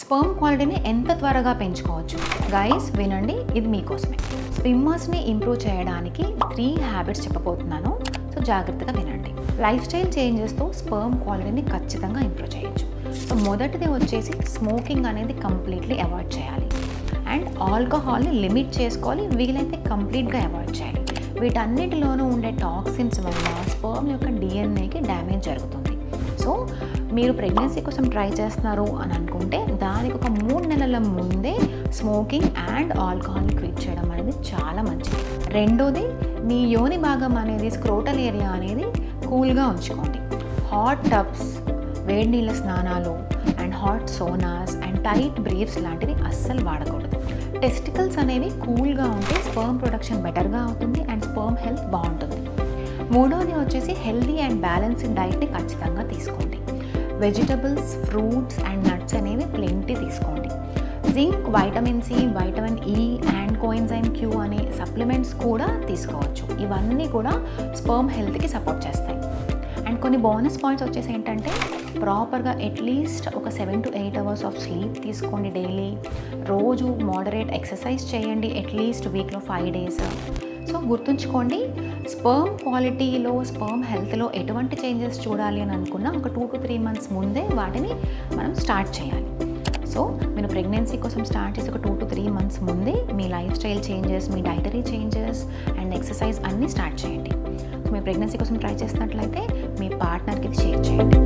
Sperm క్వాలిటీని ఎంత త్వరగా పెంచుకోవచ్చు? గైస్ వినండి, ఇది మీకోసమే. స్విమ్మర్స్ని ఇంప్రూవ్ చేయడానికి 3 హ్యాబిట్స్ చెప్పబోతున్నాను. సో జాగ్రత్తగా వినండి. లైఫ్ స్టైల్ చేంజెస్తో స్పర్మ్ క్వాలిటీని ఖచ్చితంగా ఇంప్రూవ్ చేయొచ్చు. సో మొదటిది వచ్చేసి స్మోకింగ్ అనేది కంప్లీట్లీ అవాయిడ్ చేయాలి. అండ్ ఆల్కహాల్ని లిమిట్ చేసుకోవాలి, వీలైతే కంప్లీట్గా అవాయిడ్ చేయాలి. వీటన్నిటిలోనూ ఉండే టాక్సిన్స్ వల్ల స్పర్మ్ యొక్క డిఎన్ఏకి డ్యామేజ్ జరుగుతుంది. సో మీరు ప్రెగ్నెన్సీ కోసం ట్రై చేస్తున్నారు అని అనుకుంటే దానికి ఒక 3 నెలల ముందే స్మోకింగ్ అండ్ ఆల్కహాల్ని క్విట్ చేయడం అనేది చాలా మంచిది. రెండోది, మీ యోని భాగం అనేది స్క్రోటల్ ఏరియా అనేది కూల్గా ఉంచుకోండి. హాట్ టబ్స్, వేడి నీళ్ళ స్నానాలు and hot saunas and tight briefs లాంటివి అస్సలు వాడకూడదు. టెస్టికల్స్ అనేవి కూల్గా ఉంటే స్పర్మ్ ప్రొడక్షన్ బెటర్గా అవుతుంది అండ్ స్పర్మ్ హెల్త్ బాగుంటుంది. మూడోది వచ్చేసి హెల్దీ అండ్ బ్యాలెన్స్డ్ డైట్ని ఖచ్చితంగా తీసుకోండి. వెజిటబుల్స్, ఫ్రూట్స్ అండ్ నట్స్ అనేవి ప్లెంటీ తీసుకోండి. Zinc, vitamin C, vitamin E and coenzyme Q అనే సప్లిమెంట్స్ కూడా తీసుకోవచ్చు. ఇవన్నీ కూడా స్పర్మ్ హెల్త్కి సపోర్ట్ చేస్తాయి. అండ్ కొన్ని బోనస్ పాయింట్స్ వచ్చేసి ఏంటంటే ప్రాపర్గా అట్లీస్ట్ ఒక 7 to 8 అవర్స్ ఆఫ్ స్లీప్ తీసుకోండి డైలీ. రోజు మోడరేట్ ఎక్సర్సైజ్ చేయండి, అట్లీస్ట్ వీక్లో 5 days. సో గుర్తుంచుకోండి, స్పర్మ్ క్వాలిటీలో, స్పర్మ్ హెల్త్లో ఎటువంటి చేంజెస్ చూడాలి అని అనుకున్నా ఒక 2 to 3 months ముందే వాటిని మనం స్టార్ట్ చేయాలి. సో మీరు ప్రెగ్నెన్సీ కోసం స్టార్ట్ చేసి ఒక 2 to 3 months ముందే మీ లైఫ్ స్టైల్ చేంజెస్, మీ డైటరీ చేంజెస్ అండ్ ఎక్సర్సైజ్ అన్నీ స్టార్ట్ చేయండి. మీ ప్రెగ్నెన్సీ కోసం ట్రై చేసినట్లయితే మీ పార్ట్నర్కి ఇది షేర్ చేయండి.